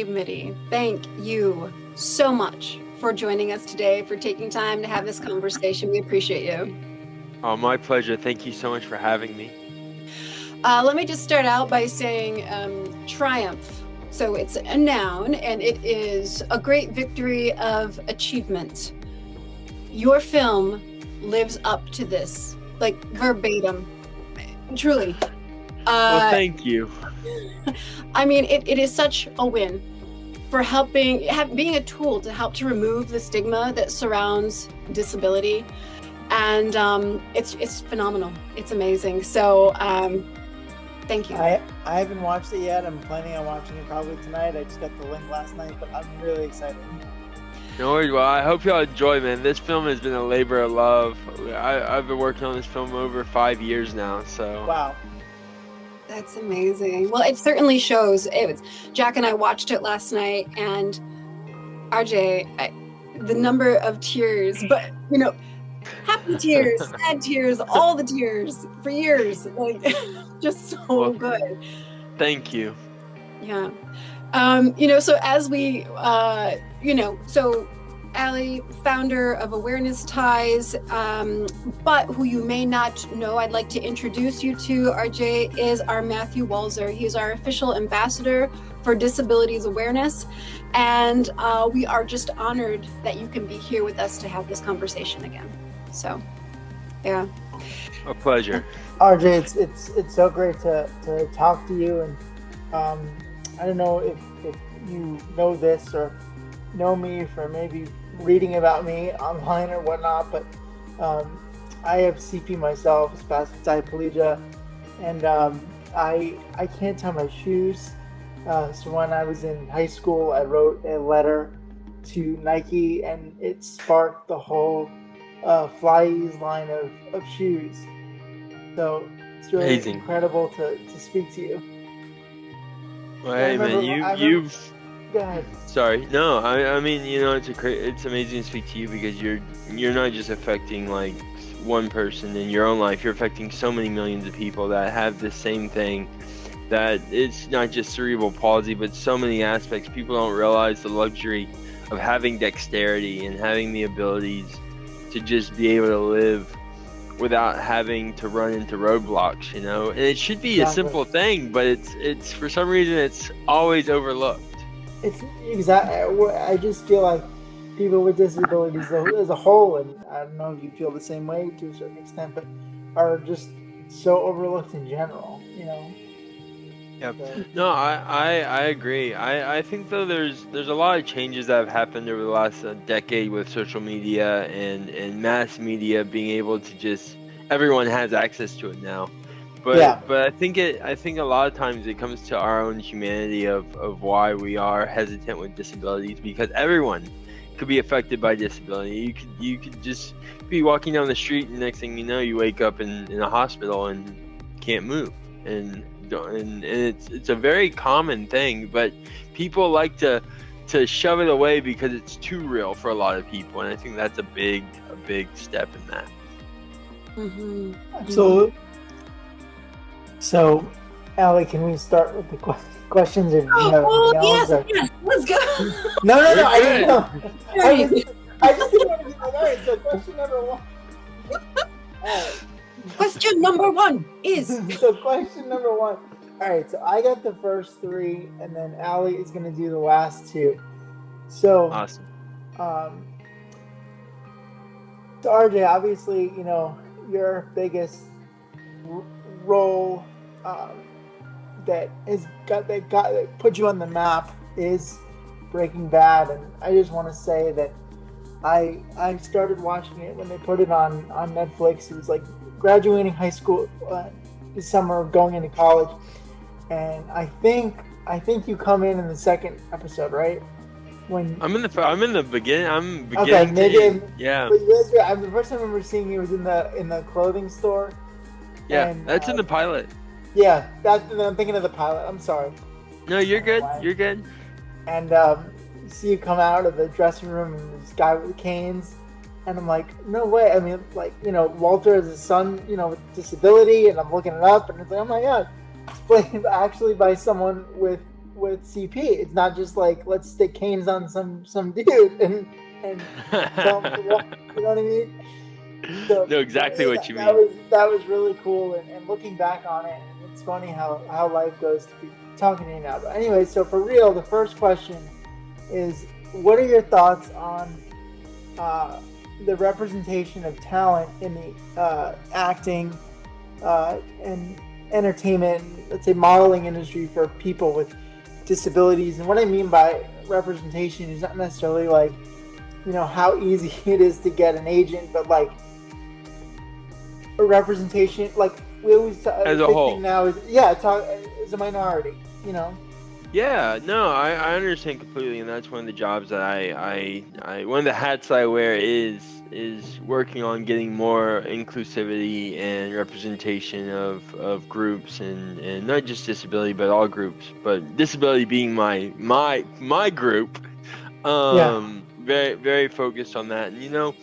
RJ Mitte, thank you so much for joining us today, for taking time to have this conversation. We appreciate you. Oh, my pleasure. Thank you so much for having me. Let me just start out by saying triumph. So it's a noun, and it is a great victory of achievement. Your film lives up to this, like verbatim, truly. Well, thank you. I mean, it is such a win for being a tool to help to remove the stigma that surrounds disability. And it's phenomenal. It's amazing. So thank you. I haven't watched it yet. I'm planning on watching it probably tonight. I just got the link last night, but I'm really excited. No worries. Well, I hope y'all enjoy, man. This film has been a labor of love. I've been working on this film over 5 years now, so. Wow. That's amazing. Well, it certainly shows. Jack and I watched it last night, and RJ, the number of tears, but happy tears, sad tears, all the tears for years, like just so good. Thank you. Yeah. So as we, so Allie, founder of Awareness Ties, but who you may not know, I'd like to introduce you to, RJ, is our Matthew Walzer. He's our official ambassador for disabilities awareness. And we are just honored that you can be here with us to have this conversation again. So, yeah. A pleasure. RJ, it's so great to talk to you. And I don't know if you know this or know me for maybe reading about me online or whatnot, but I have CP myself, spastic diplegia, and I can't tie my shoes. So when I was in high school, I wrote a letter to Nike, and it sparked the whole Fly's line of shoes. So it's really amazing. Incredible to speak to you. Well, hey, man, you've. Go ahead. Sorry. No, I mean, it's amazing to speak to you because you're not just affecting like one person in your own life. You're affecting so many millions of people that have the same thing. That it's not just cerebral palsy, but so many aspects. People don't realize the luxury of having dexterity and having the abilities to just be able to live without having to run into roadblocks, And it should be a simple thing, but it's for some reason it's always overlooked. It's exactly. I just feel like people with disabilities as a whole, and I don't know if you feel the same way to a certain extent, but are just so overlooked in general, Yep. So. No, I agree. I think though there's a lot of changes that have happened over the last decade with social media and mass media being able to just everyone has access to it now. But I think a lot of times it comes to our own humanity of why we are hesitant with disabilities, because everyone could be affected by disability. You could just be walking down the street and next thing you know you wake up in a hospital and can't move, and it's a very common thing, but people like to shove it away because it's too real for a lot of people, and I think that's a big step in that. Mm-hmm. Absolutely. So, Allie, can we start with the questions? If you have anything yes, let's go. No, I didn't know. I just didn't want to be like, all right, so question number one. Question number one is... So question number one. All right, so I got the first three, and then Allie is going to do the last two. So, awesome. So RJ, obviously, your biggest role that put you on the map is Breaking Bad, and I just want to say that I started watching it when they put it on Netflix. It was like graduating high school this summer, going into college, and I think you come in the second episode, right? When I'm in the beginning. I'm beginning. Okay, maybe. Yeah. But the first time I remember seeing you was in the clothing store. Yeah, and, that's in the pilot. Yeah, I'm thinking of the pilot. I'm sorry. No, you're good. You're good. And see you come out of the dressing room and this guy with canes, and I'm like, no way. I mean, like, Walter has a son, with disability, and I'm looking it up, and it's like, oh my god, it's played actually by someone with with CP. It's not just like let's stick canes on some dude and tell him to walk. You know what I mean? So know exactly what you that mean. that was really cool. And looking back on it, it's funny how life goes to be talking to you now. But anyway, so for real, the first question is, what are your thoughts on the representation of talent in the acting and entertainment, let's say modeling industry for people with disabilities? And what I mean by representation is not necessarily like, you know, how easy it is to get an agent, but like a representation, like we always as a whole thing now is talk as a minority, you know. Yeah, no, I understand completely, and that's one of the jobs that I one of the hats I wear is working on getting more inclusivity and representation of groups, and not just disability, but all groups, but disability being my group. Very, very focused on that. And, you know,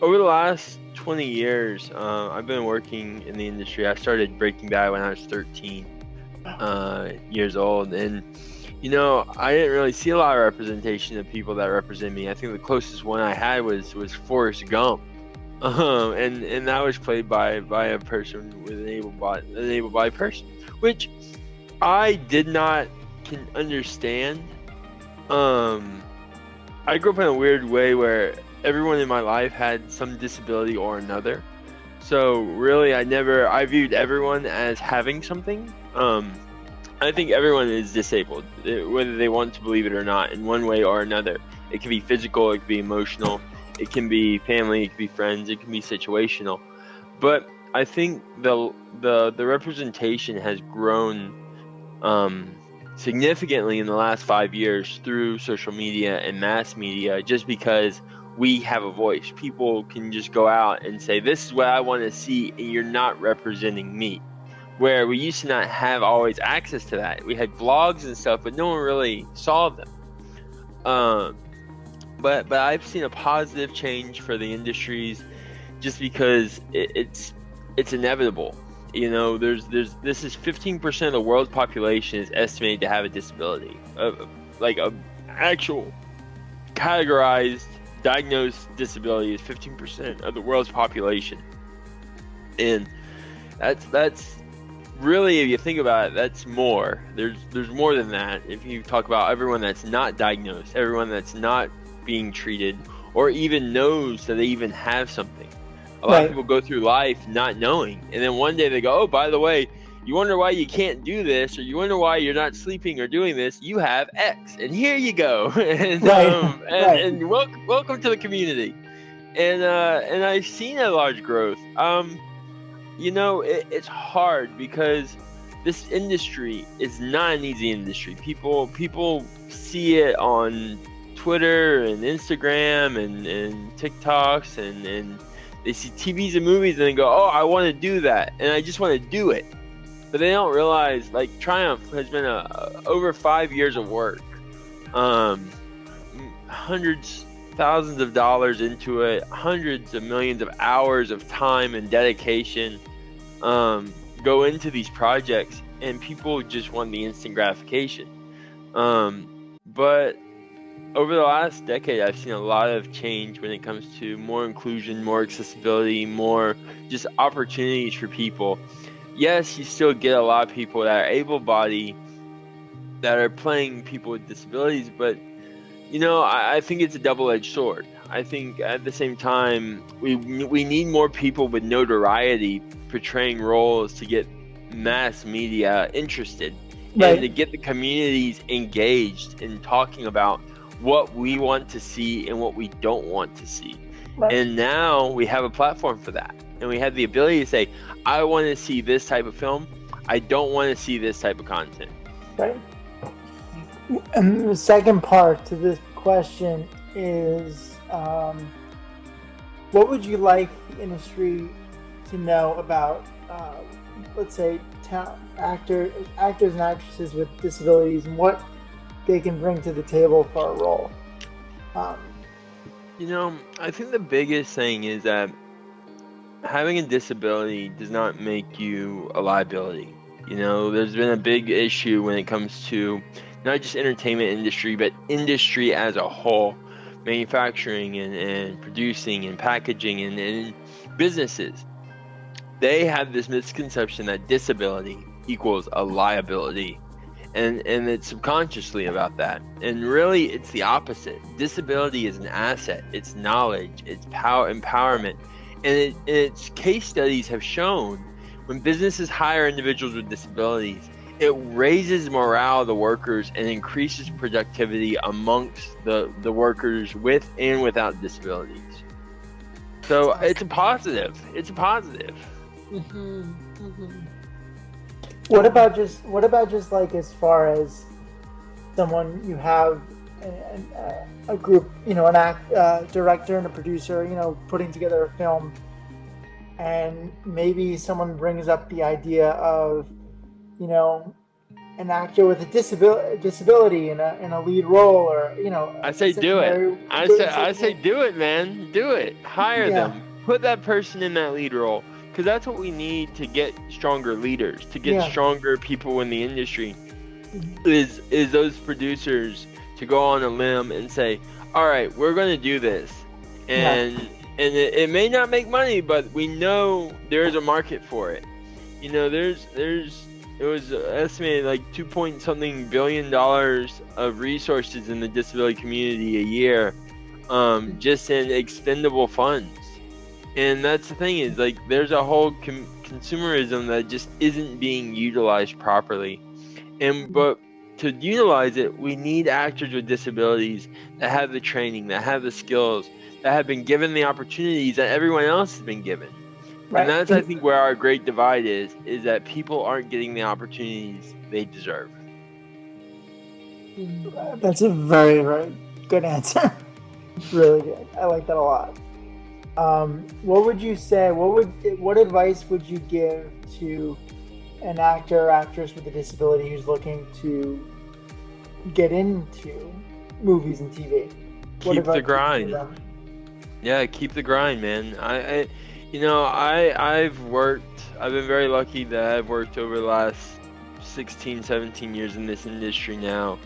over the last 20 years, I've been working in the industry. I started Breaking Bad when I was 13 years old, and you know, I didn't really see a lot of representation of people that represent me. I think the closest one I had was Forrest Gump, and that was played by a person with an able-bodied person, which I did not can understand. I grew up in a weird way where everyone in my life had some disability or another. So really, I viewed everyone as having something. I think everyone is disabled, whether they want to believe it or not, in one way or another. It can be physical, it can be emotional, it can be family, it can be friends, it can be situational. But I think the representation has grown significantly in the last 5 years through social media and mass media, just because we have a voice. People can just go out and say, this is what I want to see, and you're not representing me. Where we used to not have always access to that. We had blogs and stuff, but no one really saw them. But I've seen a positive change for the industries, just because it's inevitable. You know, this is 15% of the world's population is estimated to have a disability, like a actual categorized, diagnosed disability is 15% of the world's population, and that's really, if you think about it, that's more. There's more than that. If you talk about everyone that's not diagnosed, everyone that's not being treated, or even knows that they even have something. A lot of people go through life not knowing, and then one day they go, oh, by the way, you wonder why you can't do this, or you wonder why you're not sleeping or doing this, you have X, and here you go. And welcome to the community. And I've seen a large growth. You know, it's hard because this industry is not an easy industry. People see it on Twitter and Instagram and TikToks, and they see TVs and movies and they go, oh, I want to do that, and I just want to do it. But they don't realize, like, Triumph has been over 5 years of work, hundreds, thousands of dollars into it, hundreds of millions of hours of time and dedication go into these projects, and people just want the instant gratification. But over the last decade, I've seen a lot of change when it comes to more inclusion, more accessibility, more just opportunities for people. Yes, you still get a lot of people that are able-bodied that are playing people with disabilities, but you know, I think it's a double-edged sword. I think at the same time, we need more people with notoriety portraying roles to get mass media interested, and to get the communities engaged in talking about what we want to see and what we don't want to see. And now we have a platform for that, and we have the ability to say, I want to see this type of film, I don't want to see this type of content. Right. And the second part to this question is, what would you like the industry to know about, let's say, actors and actresses with disabilities, and what they can bring to the table for a role? You know, I think the biggest thing is that having a disability does not make you a liability. You know, there's been a big issue when it comes to not just entertainment industry, but industry as a whole, manufacturing and producing and packaging and businesses. They have this misconception that disability equals a liability. And it's subconsciously about that. And really, it's the opposite. Disability is an asset. It's knowledge. It's power, empowerment. And its case studies have shown when businesses hire individuals with disabilities, it raises morale of the workers and increases productivity amongst the workers with and without disabilities. So awesome. It's a positive. It's a positive. Mm-hmm. Mm-hmm. What about just like as far as someone you have a group, you know, an director and a producer, you know, putting together a film, and maybe someone brings up the idea of, you know, an actor with a disability in a lead role, or, you know. I say do it. I say do it, man. Do it. Hire them. Put that person in that lead role. Because that's what we need to get stronger leaders, to get stronger people in the industry, is those producers to go on a limb and say, all right, we're going to do this. And it may not make money, but we know there's a market for it. You know, it was estimated like $2 billion of resources in the disability community a year, just in expendable funds. And that's the thing, is like there's a whole consumerism that just isn't being utilized properly. But to utilize it, we need actors with disabilities that have the training, that have the skills, that have been given the opportunities that everyone else has been given. Right. And that's, I think, where our great divide is that people aren't getting the opportunities they deserve. That's a very, very good answer. Really good. I like that a lot. What would you say? What advice would you give to an actor or actress with a disability who's looking to get into movies and TV? Keep the grind. Yeah, keep the grind, man. I've been very lucky that I've worked over the last 16, 17 years in this industry now,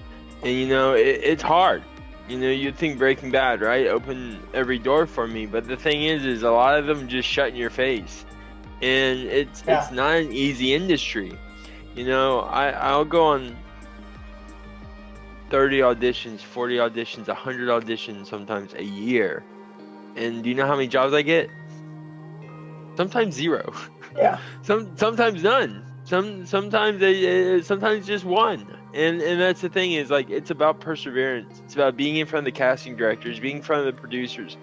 and you know it's hard. You know, you'd think Breaking Bad, right? Open every door for me. But the thing is a lot of them just shut in your face. And it's not an easy industry. You know, I'll go on 30 auditions, 40 auditions, 100 auditions sometimes a year. And do you know how many jobs I get? Sometimes 0. Yeah. Sometimes none. Sometimes just one. And that's the thing, is like it's about perseverance. It's about being in front of the casting directors, being in front of the producers,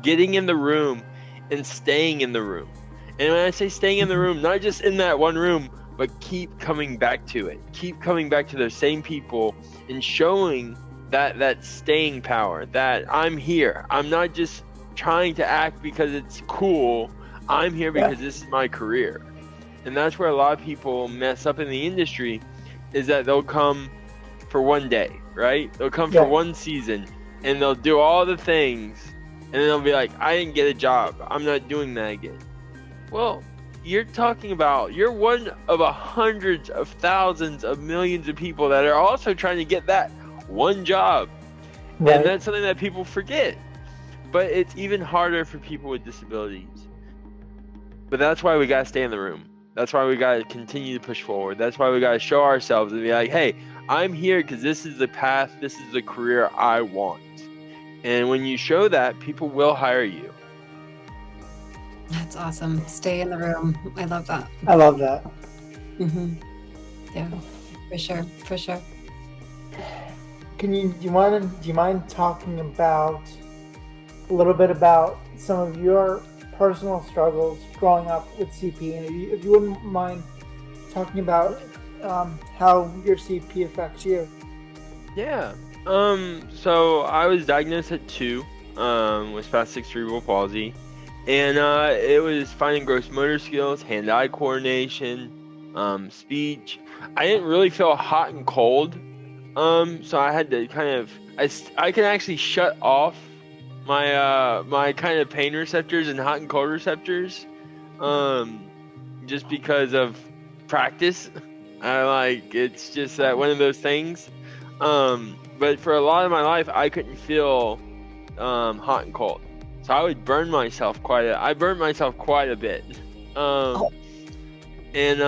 getting in the room and staying in the room. And when I say staying in the room, not just in that one room, but keep coming back to it. Keep coming back to those same people and showing that staying power, that I'm here. I'm not just trying to act because it's cool. I'm here because this is my career. And that's where a lot of people mess up in the industry, is that they'll come for one day, right? They'll come for one season, and they'll do all the things, and then they'll be like, I didn't get a job. I'm not doing that again. Well, you're one of hundreds of thousands of millions of people that are also trying to get that one job. Right. And that's something that people forget. But it's even harder for people with disabilities. But that's why we got to stay in the room. That's why we got to continue to push forward. That's why we got to show ourselves and be like, hey, I'm here because this is the path, this is the career I want. And when you show that, people will hire you. That's awesome. Stay in the room. I love that. I love that. Mm-hmm. Yeah, for sure. Do you mind talking about a little bit about some of your personal struggles growing up with CP, and if you wouldn't mind talking about how your CP affects you? Yeah. So I was diagnosed at 2 with spastic cerebral palsy, and it was fine gross motor skills, hand-eye coordination, speech. I didn't really feel hot and cold, so I had to I can actually shut off my kind of pain receptors and hot and cold receptors, just because of practice. It's just that one of those things. But for a lot of my life, I couldn't feel hot and cold, so I would burn myself I burned myself quite a bit. And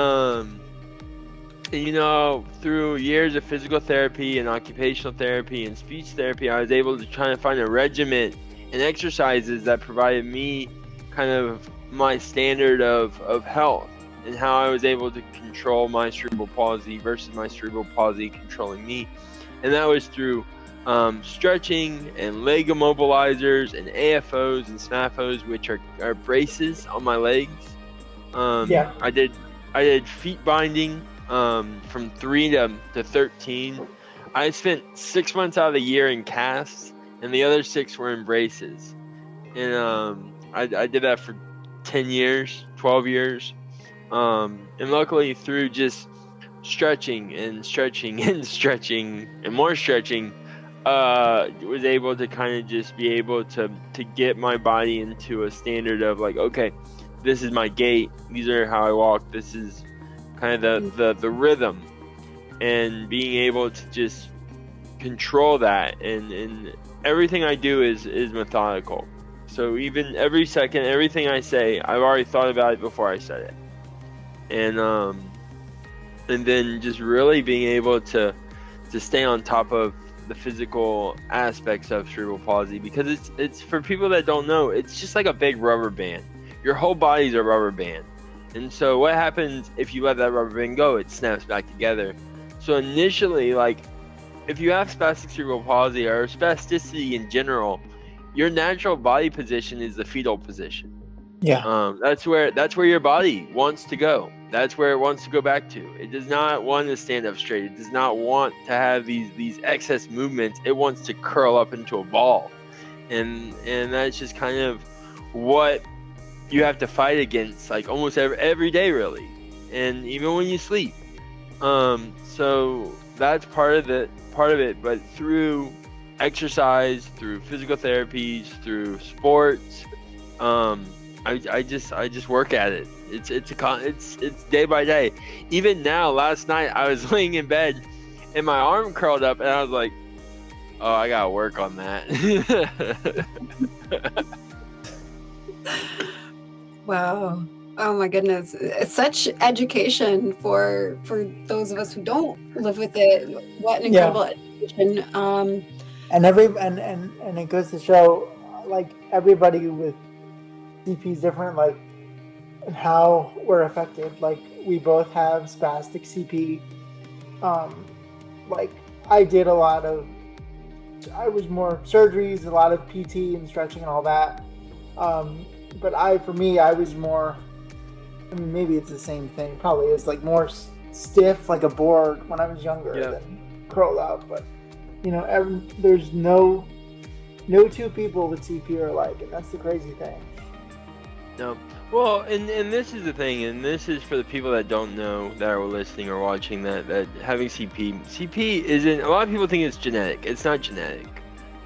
through years of physical therapy and occupational therapy and speech therapy, I was able to try to find a regimen and exercises that provided me kind of my standard of health, and how I was able to control my cerebral palsy versus my cerebral palsy controlling me. And that was through stretching and leg immobilizers and AFOs and SNAFOs, which are braces on my legs. I did feet binding from 3 to 13. I spent 6 months out of the year in casts, and the other 6 were in braces. And I did that for 10 years, 12 years. And luckily, through just stretching and stretching and stretching and more stretching, was able to kind of just be able to get my body into a standard of like, okay, this is my gait, these are how I walk, this is kind of the rhythm, and being able to just control that, and everything I do is methodical. So even every second, everything I say, I've already thought about it before I said it. And then just really being able to stay on top of the physical aspects of cerebral palsy, because it's for people that don't know, it's just like a big rubber band. Your whole body's a rubber band. And so what happens if you let that rubber band go? It snaps back together. So initially, like, if you have spastic cerebral palsy or spasticity in general, your natural body position is the fetal position. Yeah. That's where your body wants to go. That's where it wants to go back to. It does not want to stand up straight. It does not want to have these excess movements. It wants to curl up into a ball. And that's just kind of what you have to fight against, like almost every day, really, and even when you sleep. So that's part of it. But through exercise, through physical therapies, through sports, I just work at it. It's day by day. Even now, last night I was laying in bed and my arm curled up, and I was like, oh, I gotta work on that. Wow. Oh my goodness. It's such education for those of us who don't live with it. What an incredible education. And it goes to show, like, everybody with CP is different, like, and how we're affected. Like, we both have spastic CP. Like, I was more surgeries, a lot of PT and stretching and all that. But I was more, I mean, maybe it's the same thing, probably is, like, more stiff, like a board when I was younger than curled up. But, there's no two people with CP are alike, and that's the crazy thing. No. Well, and this is the thing, and this is for the people that don't know, that are listening or watching, that having CP isn't, a lot of people think it's genetic. It's not genetic.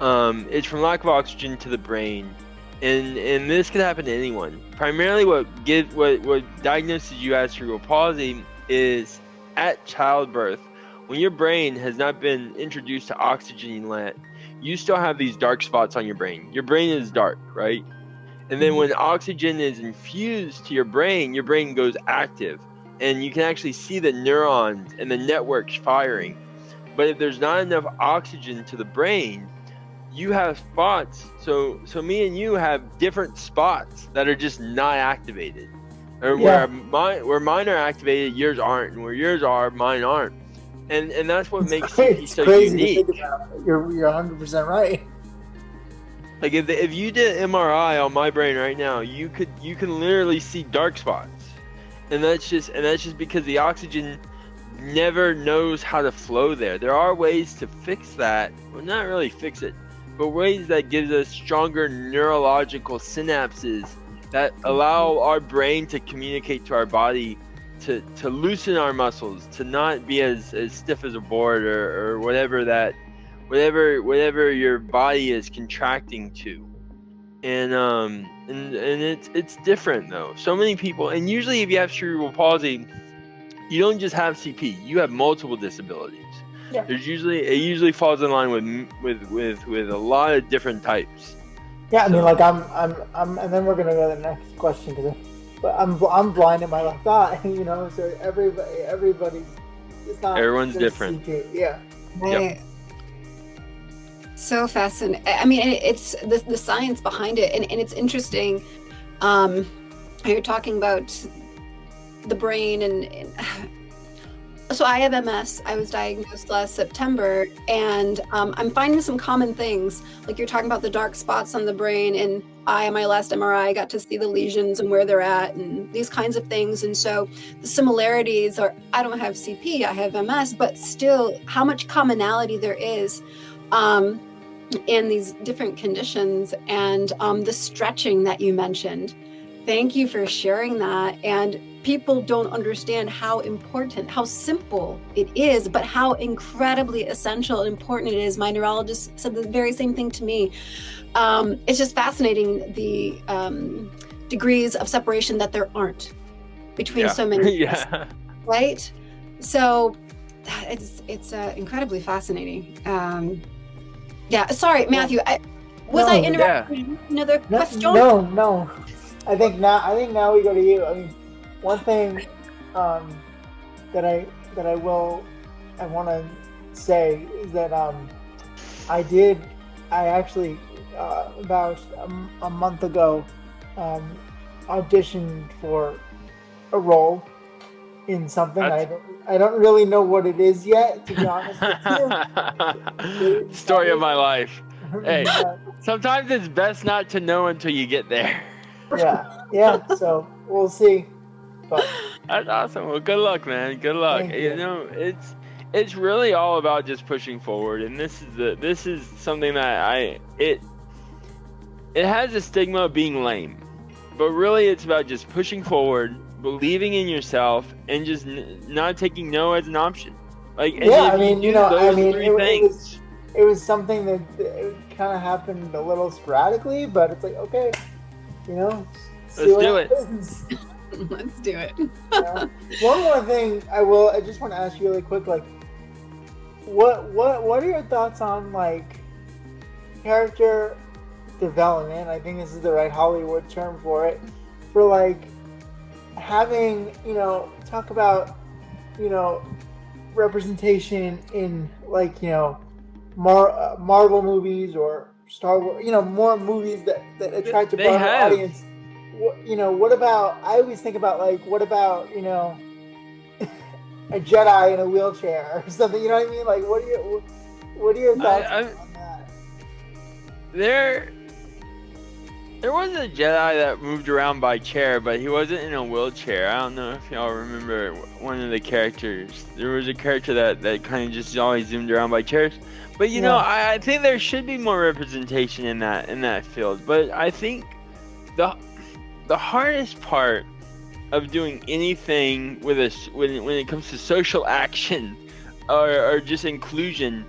It's from lack of oxygen to the brain. And this could happen to anyone. Primarily what diagnoses you as cerebral palsy is at childbirth, when your brain has not been introduced to oxygen yet, you still have these dark spots on your brain. Your brain is dark, right? And then when oxygen is infused to your brain goes active, and you can actually see the neurons and the networks firing. But if there's not enough oxygen to the brain, you have spots. So me and you have different spots that are just not activated, or where mine are activated, yours aren't, and where yours are, mine aren't. And that's what makes CP so unique. You're 100% right. Like if you did MRI on my brain right now, you can literally see dark spots, and that's just because the oxygen never knows how to flow there. There are ways to fix that, well, not really fix it, but ways that gives us stronger neurological synapses that allow our brain to communicate to our body, to loosen our muscles, to not be as stiff as a board or whatever your body is contracting to. And it's different though. So many people, and usually if you have cerebral palsy, you don't just have CP, you have multiple disabilities. Yeah. It usually falls in line with a lot of different types. Yeah, I mean, like I'm, and then we're gonna go to the next question but I'm blind in my left eye, you know. So everybody, it's not. Everyone's different. CP. Yeah. Right. So fascinating. I mean, it's the science behind it, and it's interesting. You're talking about the brain, and so I have MS. I was diagnosed last September, and I'm finding some common things. Like you're talking about the dark spots on the brain, and on my last MRI, got to see the lesions and where they're at, and these kinds of things. And so the similarities are, I don't have CP, I have MS, but still, how much commonality there is in these different conditions, and the stretching that you mentioned. Thank you for sharing that. And people don't understand how important, how simple it is, but how incredibly essential and important it is. My neurologist said the very same thing to me. It's just fascinating the degrees of separation that there aren't between so many. Yeah. Right? So it's incredibly fascinating. Yeah, sorry, Matthew. Was I interrupting another question? No. I think now we go to you. I mean, one thing that I want to say is that I actually about a month ago auditioned for a role in something. I don't really know what it is yet, to be honest with you. Story of my life. Hey, sometimes it's best not to know until you get there. Yeah. So we'll see. But that's awesome. Well, good luck, man. Good luck. You know, it's really all about just pushing forward, and this is something that it has a stigma of being lame, but really it's about just pushing forward, believing in yourself, and just not taking no as an option. Like, and it was something that kind of happened a little sporadically, but it's like, okay, you know, let's do it. Let's do it. One more thing I just want to ask you really quick, like, what are your thoughts on like character development? I think this is the right Hollywood term for it, for like having, you know, talk about, you know, representation in like, you know, Marvel movies or Star Wars, you know, more movies that attract a broader audience. What about, I always think about like, what about, you know, a Jedi in a wheelchair or something, you know what I mean? Like, what are your thoughts on that? There was a Jedi that moved around by chair, but he wasn't in a wheelchair. I don't know if y'all remember one of the characters. There was a character that kind of just always zoomed around by chairs. But you know, I think there should be more representation in that field. But I think the hardest part of doing anything with when it comes to social action or just inclusion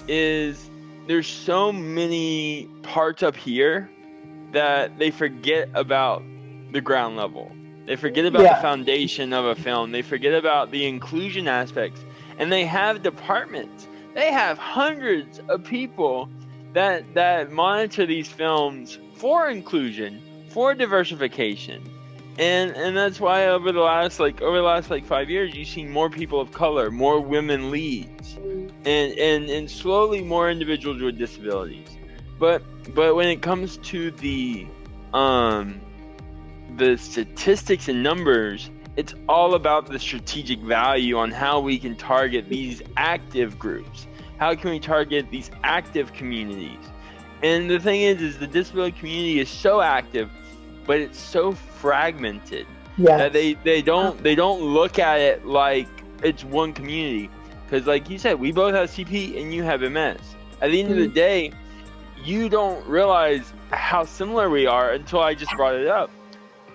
is there's so many parts up here that they forget about the ground level. They forget about the foundation of a film. They forget about the inclusion aspects. And they have departments. They have hundreds of people that monitor these films for inclusion, for diversification. And that's why over the last 5 years, you've seen more people of color, more women leads, and slowly more individuals with disabilities. But when it comes to the statistics and numbers, it's all about the strategic value on how we can target these active groups. How can we target these active communities? And the thing is the disability community is so active, but it's so fragmented that they don't look at it like it's one community. Because like you said, we both have CP and you have MS. At the end of the day, you don't realize how similar we are until I just brought it up.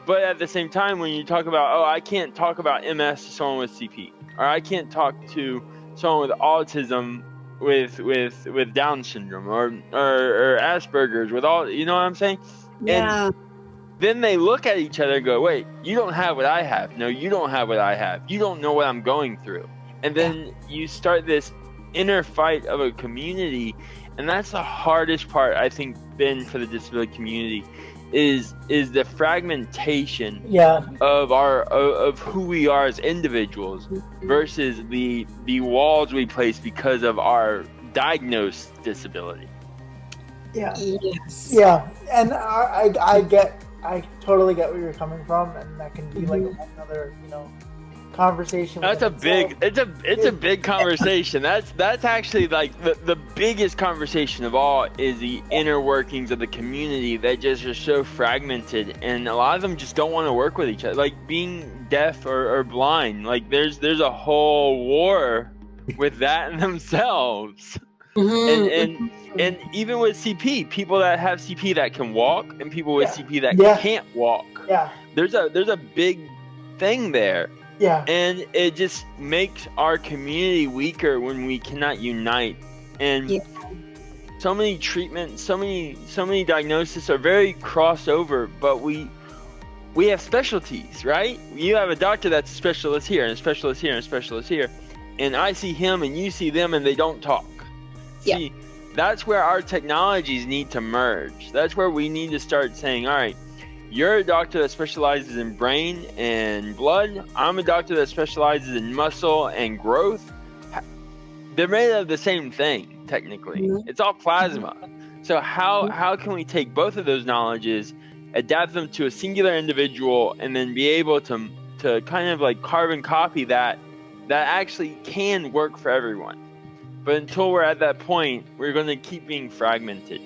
But at the same time, when you talk about, I can't talk about MS to someone with CP, or I can't talk to someone with autism with Down syndrome or Asperger's with all, you know what I'm saying? Yeah. then they look at each other and go, wait, you don't have what I have. No, you don't have what I have. You don't know what I'm going through. And then you start this inner fight of a community. And that's the hardest part, I think, been for the disability community is the fragmentation of who we are as individuals versus the walls we place because of our diagnosed disability. Yeah. Yes. Yeah. And I totally get where you're coming from, and that can be like another, conversation. That's a big conversation. That's actually like the biggest conversation of all is the inner workings of the community that just are so fragmented, and a lot of them just don't want to work with each other. Like being deaf or blind, like there's a whole war with that in themselves. And even with CP, people that have CP that can walk and people with CP that can't walk. Yeah. There's a big thing there. Yeah. And it just makes our community weaker when we cannot unite. And so many treatments, so many diagnoses are very crossover, but we have specialties, right? You have a doctor that's a specialist here and a specialist here and a specialist here. And I see him and you see them and they don't talk. See, that's where our technologies need to merge. That's where we need to start saying, all right, you're a doctor that specializes in brain and blood. I'm a doctor that specializes in muscle and growth. They're made of the same thing, technically. It's all plasma. So how can we take both of those knowledges, adapt them to a singular individual, and then be able to kind of like carbon copy that actually can work for everyone? But until we're at that point, we're going to keep being fragmented.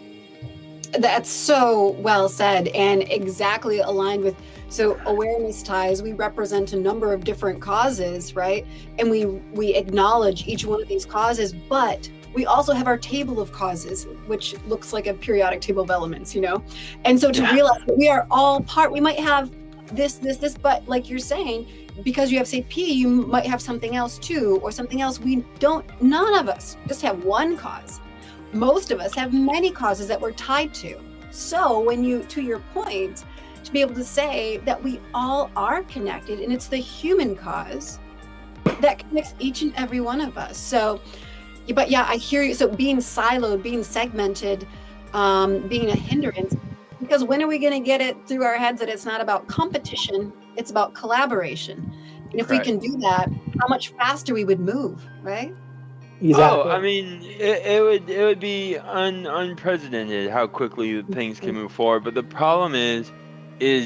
That's so well said and exactly aligned with, so awareness ties, we represent a number of different causes, right? And we acknowledge each one of these causes, but we also have our table of causes, which looks like a periodic table of elements, And so to realize that we are all we might have this, but like you're saying, because you have CP, you might have something else too, or something else none of us just have one cause. Most of us have many causes that we're tied to. So to your point, to be able to say that we all are connected and it's the human cause that connects each and every one of us. So, but I hear you. So being siloed, being segmented, being a hindrance, because when are we going to get it through our heads that it's not about competition, it's about collaboration. And if we can do that, how much faster we would move, right? Exactly. Oh, I mean, it would be unprecedented how quickly things can move forward. But the problem is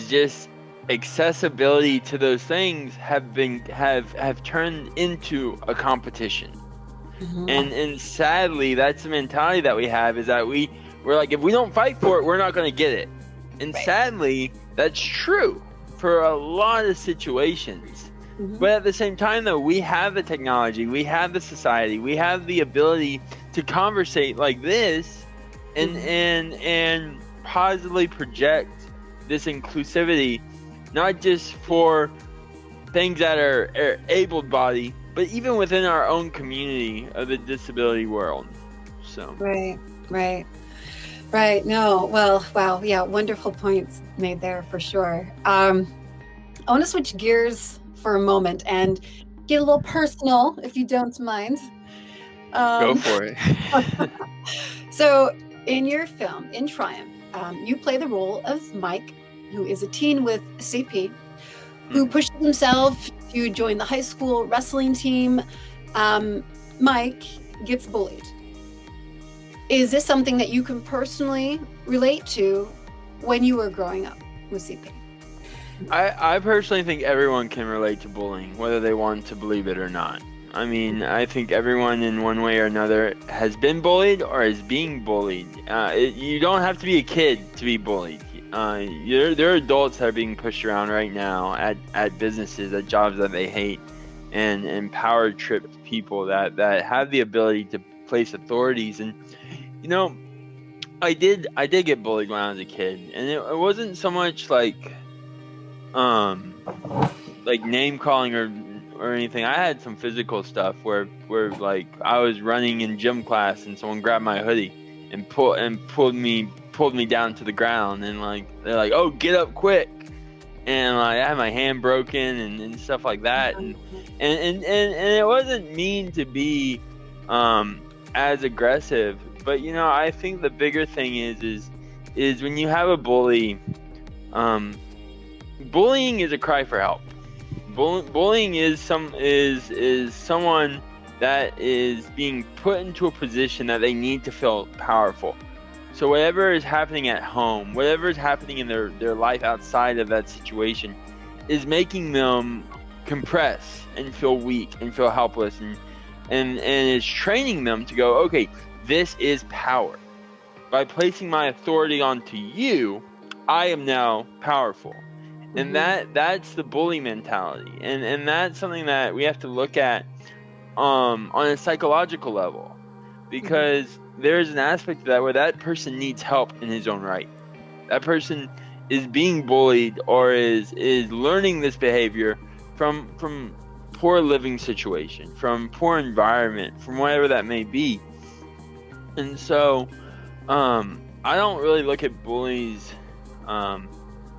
just accessibility to those things have turned into a competition. And sadly, that's the mentality that we have, is that we're like, if we don't fight for it, we're not going to get it. And sadly, that's true for a lot of situations. But at the same time, though, we have the technology, we have the society, we have the ability to conversate like this and positively project this inclusivity, not just for things that are able-bodied, but even within our own community of the disability world. So Right. No, well, wow. Yeah, wonderful points made there for sure. I want to switch gears for a moment and get a little personal, if you don't mind. Go for it. So in your film, in Triumph, you play the role of Mike, who is a teen with CP, who pushes himself to join the high school wrestling team. Mike gets bullied. Is this something that you can personally relate to when you were growing up with CP? I personally think everyone can relate to bullying, whether they want to believe it or not. I mean, I think everyone in one way or another has been bullied or is being bullied. You don't have to be a kid to be bullied. There are adults that are being pushed around right now at businesses, at jobs that they hate, and power tripped people that have the ability to place authorities. And I did get bullied when I was a kid, and it wasn't so much like name calling or anything. I had some physical stuff where like I was running in gym class and someone grabbed my hoodie and pulled me pulled me down to the ground, and like they're like, "Oh, get up quick!" And like I had my hand broken and stuff like that, and it wasn't mean to be as aggressive, but you know, I think the bigger thing is when you have a bully, bullying is a cry for help. Bullying is someone that is being put into a position that they need to feel powerful. So whatever is happening at home, whatever is happening in their life outside of that situation, is making them compress and feel weak and feel helpless, and it's training them to go, okay, this is power. By placing my authority onto you, I am now powerful. And that's the bully mentality. And that's something that we have to look at on a psychological level, because there's an aspect of that where that person needs help in his own right. That person is being bullied or is learning this behavior from poor living situation, from poor environment, from whatever that may be. And so I don't really look at bullies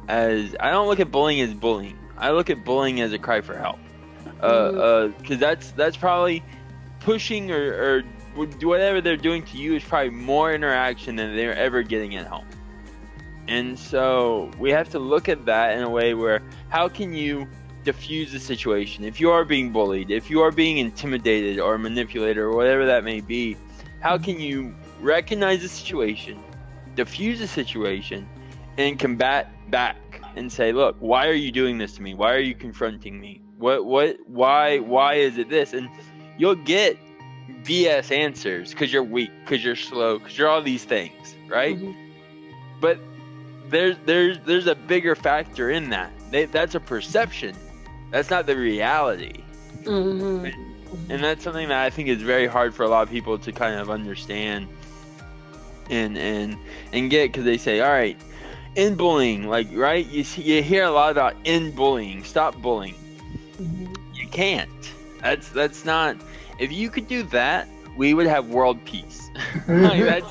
I don't look at bullying as bullying. I look at bullying as a cry for help. Because that's probably pushing or whatever they're doing to you is probably more interaction than they're ever getting at home. And so we have to look at that in a way where, how can you diffuse the situation? If you are being bullied, if you are being intimidated or manipulated or whatever that may be, how can you recognize the situation, diffuse the situation, and combat back and say, look, why are you doing this to me? Why are you confronting me? Why is it this? And you'll get BS answers because you're weak, because you're slow, because you're all these things, right? But there's a bigger factor in that. That's a perception. That's not the reality. And that's something that I think is very hard for a lot of people to kind of understand and get, because they say, all right, in bullying, like, right? You hear a lot about in bullying. Stop bullying. You can't. That's not. If you could do that, we would have world peace. Like,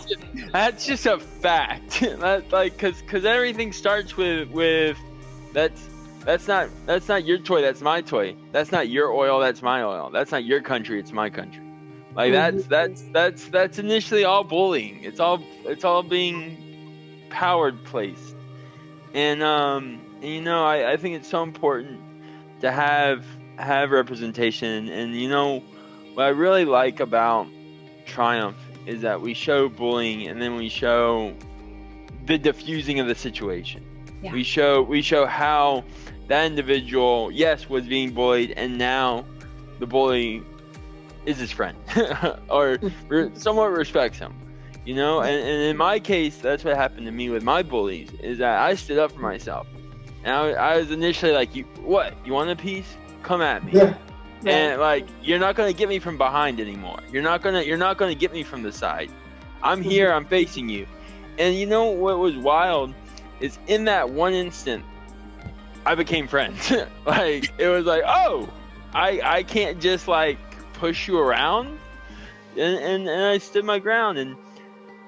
that's just a fact. That's like, because everything starts with that's not your toy. That's my toy. That's not your oil. That's my oil. That's not your country. It's my country. Like that's initially all bullying. It's all being powered place. And you know, I think it's so important to have representation. And you know, what I really like about Triumph is that we show bullying, and then we show the diffusing of the situation. Yeah. We show how that individual, yes, was being bullied, and now the bully is his friend or somewhat respects him. You know, and in my case, that's what happened to me with my bullies, is that I stood up for myself. And I was initially like, you want a piece? Come at me. Yeah. And like, you're not going to get me from behind anymore. You're not going to get me from the side. I'm here, I'm facing you. And you know what was wild is, in that one instant, I became friends. Like, it was like, oh, I can't just like push you around. And I stood my ground. And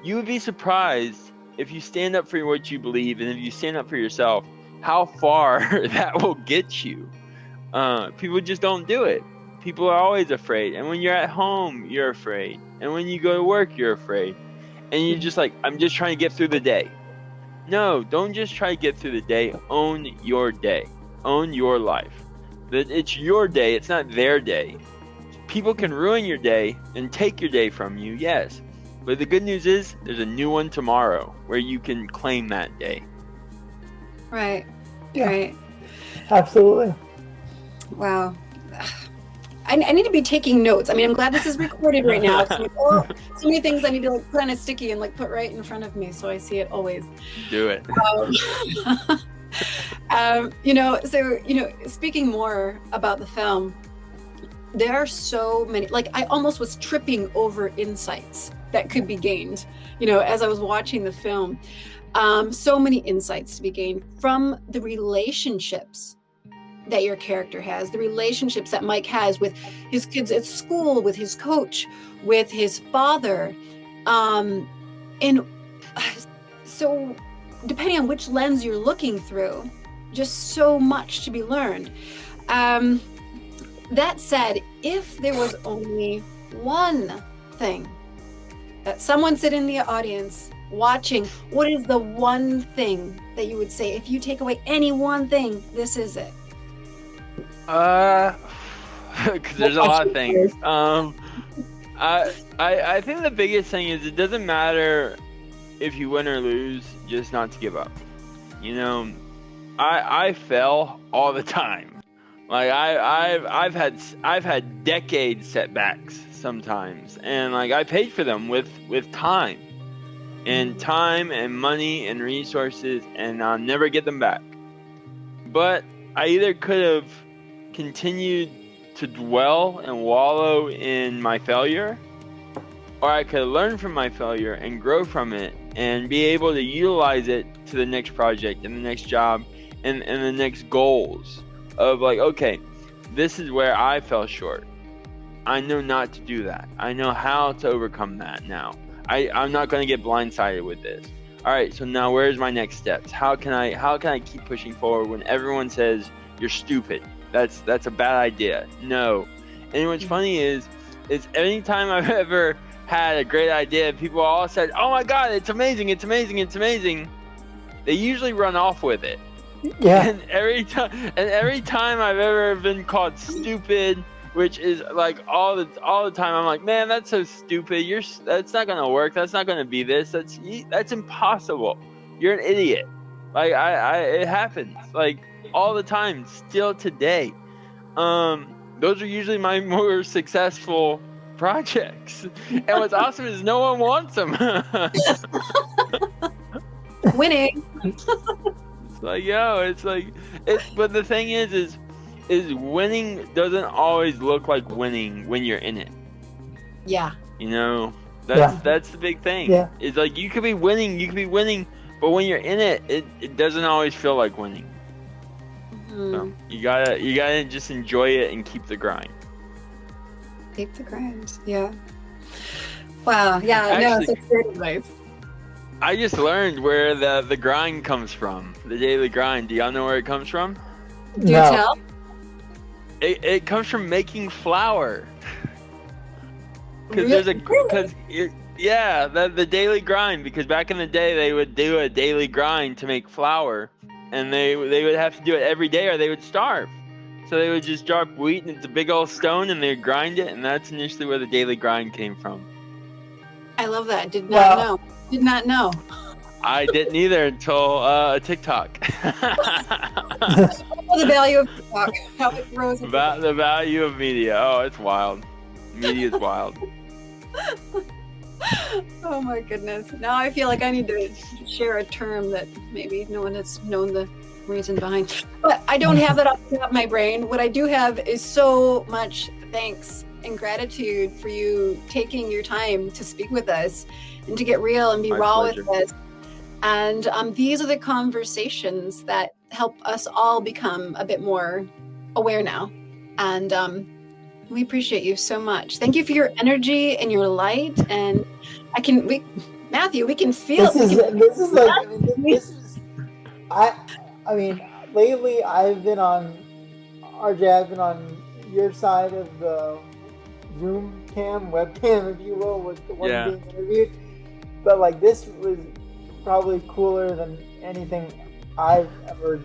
you would be surprised, if you stand up for what you believe, and if you stand up for yourself, how far that will get you. People just don't do it. People are always afraid. And when you're at home, you're afraid. And when you go to work, you're afraid. And you're just like, I'm just trying to get through the day. No, don't just try to get through the day. Own your day. Own your life. That it's your day. It's not their day. People can ruin your day and take your day from you, yes. But the good news is, there's a new one tomorrow where you can claim that day. Right. Yeah. Right. Absolutely. Wow. I need to be taking notes. I mean, I'm glad this is recorded right now. So many things I need to like put on a sticky and like put right in front of me, so I see it always. Do it. Speaking more about the film, there are so many, like, I almost was tripping over insights that could be gained, as I was watching the film. So many insights to be gained from the relationships that your character has, the relationships that Mike has with his kids at school, with his coach, with his father. And so depending on which lens you're looking through, just so much to be learned. That said, if there was only one thing that someone sitting in the audience watching, what is the one thing that you would say? If you take away any one thing, this is it. Because there's a lot of things. I think the biggest thing is it doesn't matter if you win or lose, just not to give up. You know, I fail all the time. Like I've had decades setbacks sometimes, and like I paid for them with time and money and resources, and I'll never get them back. But I either could have continued to dwell and wallow in my failure, or I could learn from my failure and grow from it and be able to utilize it to the next project and the next job and the next goals of like, okay, this is where I fell short. I know not to do that. I know how to overcome that now. I'm not going to get blindsided with this. All right, so now where's my next steps? How can I keep pushing forward when everyone says you're stupid? That's a bad idea. No. And what's funny is anytime I've ever had a great idea, people all said, "Oh my God, it's amazing, it's amazing, it's amazing." They usually run off with it. Yeah. And every time I've ever been called stupid, which is like all the time, I'm like, man, that's so stupid. That's not gonna work. That's not gonna be this. That's impossible. You're an idiot. Like it happens like all the time, still today. Those are usually my more successful projects. And what's awesome is no one wants them. Winning. It's like, but the thing is winning doesn't always look like winning when you're in it. Yeah. You know, that's the big thing. Yeah. It's like you could be winning, but when you're in it, it doesn't always feel like winning. So you gotta just enjoy it and keep the grind. Keep the grind. Yeah. Wow. Yeah. Actually, that's great advice. I just learned where the grind comes from. The daily grind. Do y'all know where it comes from? Do you tell? It comes from making flour. Really? The daily grind. Because back in the day, they would do a daily grind to make flour, and they would have to do it every day, or they would starve. So they would just drop wheat into a big old stone, and they would grind it, and that's initially where the daily grind came from. I love that. Did not know. Did not know. I didn't either until TikTok. The value of TikTok, how it grows. About the value of media. Oh, it's wild. Media is wild. Oh my goodness. Now I feel like I need to share a term that maybe no one has known the reason behind. But I don't have it off the top of my brain. What I do have is so much thanks and gratitude for you taking your time to speak with us and to get real and be raw with us. And these are the conversations that help us all become a bit more aware now. And we appreciate you so much. Thank you for your energy and your light. And Matthew, we can feel lately I've been on your side of the Zoom webcam, if you will, with the one being interviewed. But like, this was probably cooler than anything I've ever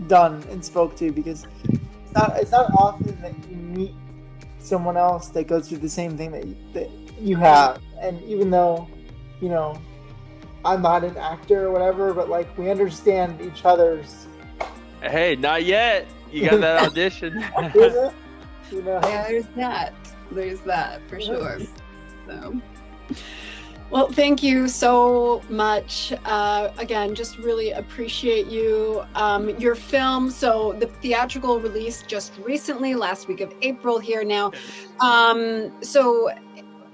done and spoke to, because it's not often that you meet someone else that goes through the same thing that you have. And even though, you know, I'm not an actor or whatever, but like, we understand each other's. Hey, not yet. You got that audition. You know? Yeah, there's that for sure. So, well, thank you so much. Again, just really appreciate you. Your film, so the theatrical release just recently, last week of April here now. So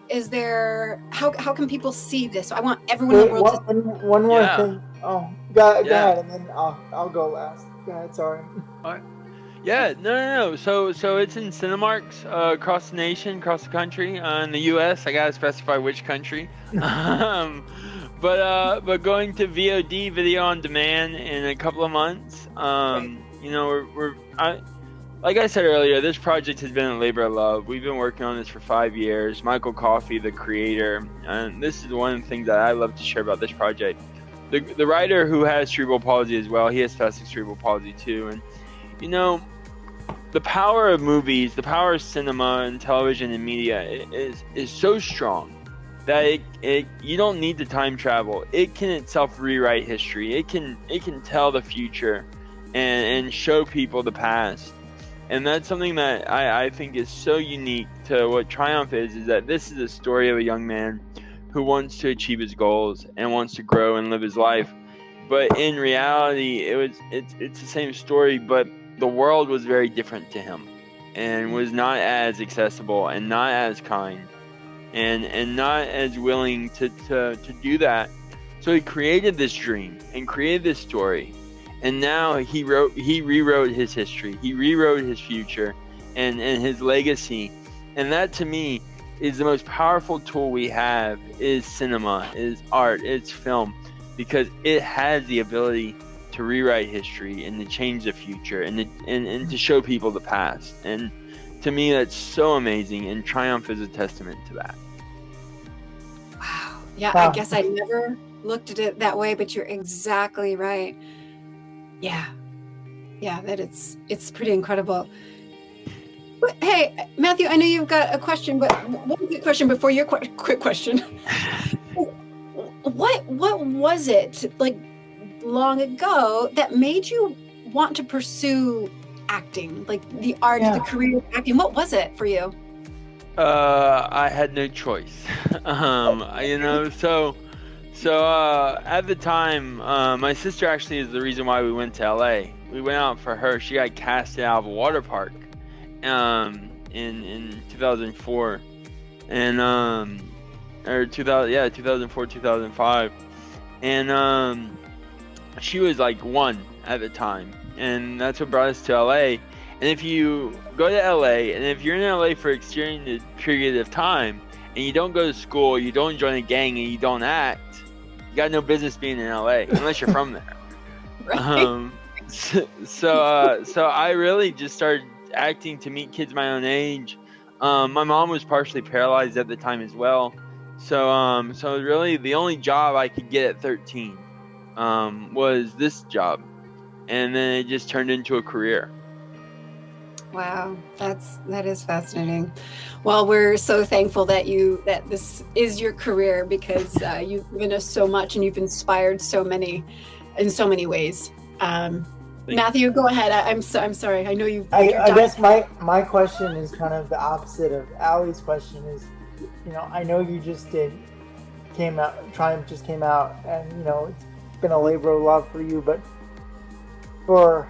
is there, how can people see this? I want everyone in the world to... One more thing. Oh, go ahead, and then I'll go last. Go ahead, sorry. All right. Yeah, no. So it's in Cinemarks across the nation, across the country. In the U.S., I gotta specify which country. but going to VOD, video on demand, in a couple of months. You know, like I said earlier, this project has been a labor of love. We've been working on this for 5 years. Michael Coffey, the creator, and this is one of the things that I love to share about this project. The writer who has cerebral palsy as well, he has spastic cerebral palsy too. And, you know, the power of movies, the power of cinema and television and media is so strong that you don't need to time travel. It can itself rewrite history. It can tell the future and show people the past. And that's something that I think is so unique to what Triumph is that this is a story of a young man who wants to achieve his goals and wants to grow and live his life. But in reality, it's the same story, but the world was very different to him and was not as accessible and not as kind and not as willing to do that. So he created this dream and created this story. And now he rewrote his history. He rewrote his future and his legacy. And that, to me, is the most powerful tool we have, is cinema, is art, it's film, because it has the ability to rewrite history and to change the future and to show people the past. And to me, that's so amazing. And Triumph is a testament to that. Wow. Yeah, I guess I never looked at it that way, but you're exactly right. Yeah, that it's pretty incredible. But, hey, Matthew, I know you've got a question, but one quick question before your quick question. What was it, like, long ago that made you want to pursue acting, like the art, the career of acting? What was it for you? I had no choice. You know, so at the time, my sister actually is the reason why we went to LA. We went out for her. She got casted out of a water park in 2004 and or 2004 2005, and she was like 1 at the time, and that's what brought us to LA. And if you go to LA, and if you're in LA for an extended period of time and you don't go to school, you don't join a gang, and you don't act, you got no business being in LA unless you're from there. Right. So I really just started acting to meet kids my own age. My mom was partially paralyzed at the time as well. So really the only job I could get at 13 was this job, and then it just turned into a career. Wow, that is fascinating. Well, we're so thankful that this is your career, because you've given us so much and you've inspired so many in so many ways. Matthew, go ahead. I'm sorry. I know you. I guess my question is kind of the opposite of Allie's question. Is, you know, I know you just Triumph just came out, and you know it's been a labor of love for you, but for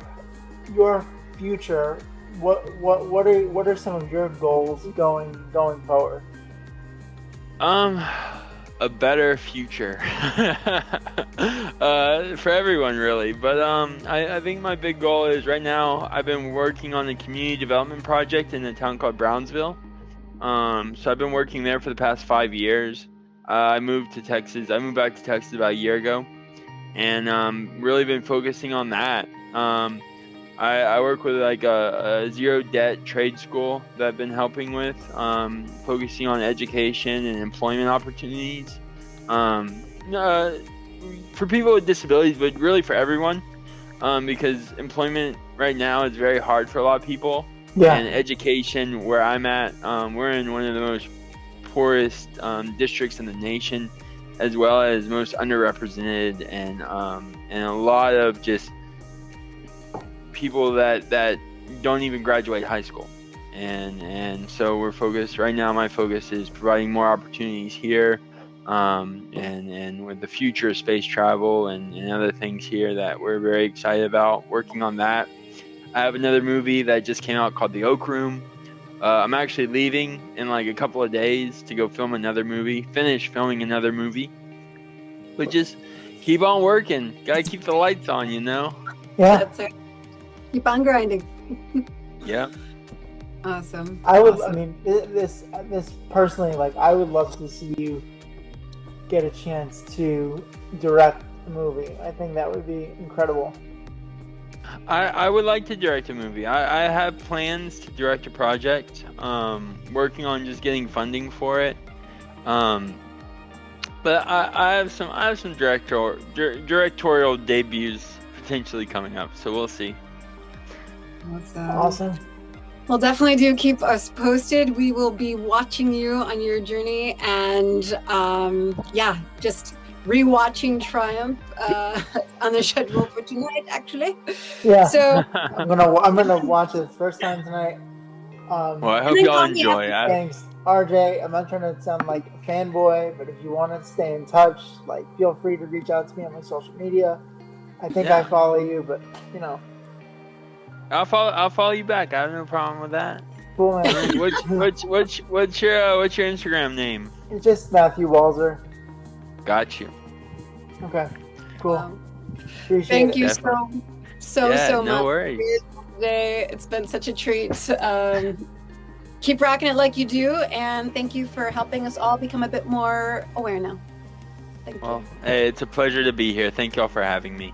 your future, what are some of your goals going forward? A better future for everyone, really. But I think my big goal is, right now I've been working on a community development project in a town called Brownsville. So I've been working there for the past 5 years. I moved back to Texas about a year ago, and really been focusing on that. I work with like a zero debt trade school that I've been helping with, focusing on education and employment opportunities for people with disabilities, but really for everyone, because employment right now is very hard for a lot of people. Yeah. And education, where I'm at, we're in one of the most poorest districts in the nation, as well as most underrepresented, and a lot of just people that don't even graduate high school, and so we're focused right now. My focus is providing more opportunities here, and with the future of space travel and other things here that we're very excited about, working on that. I have another movie that just came out called The Oak Room. I'm actually leaving in like a couple of days to go finish filming another movie, but just keep on working. Gotta keep the lights on, you know? Yeah. That's it. Keep on grinding. Yeah. Awesome. I mean, this personally, like, I would love to see you get a chance to direct a movie. I think that would be incredible. I would like to direct a movie. I have plans to direct a project. Working on just getting funding for it. But I have some directorial debuts potentially coming up, so we'll see. Awesome. Well, definitely do keep us posted. We will be watching you on your journey, and just rewatching Triumph on the schedule for tonight. Actually, Yeah. So I'm gonna watch it first time tonight. Well, I hope y'all enjoy. Thanks, RJ. I'm not trying to sound like a fanboy, but if you want to stay in touch, like, feel free to reach out to me on my social media. I think I follow you, but you know. I'll follow you back. I have no problem with that. Cool, man. What's your Instagram name? It's just Matthew Walzer. Got you. Okay. Cool. Appreciate thank it. you Definitely. so No much worries. today. It's been such a treat. Keep rocking it like you do, and thank you for helping us all become a bit more aware now. Thank you. Well, hey, it's a pleasure to be here. Thank y'all for having me.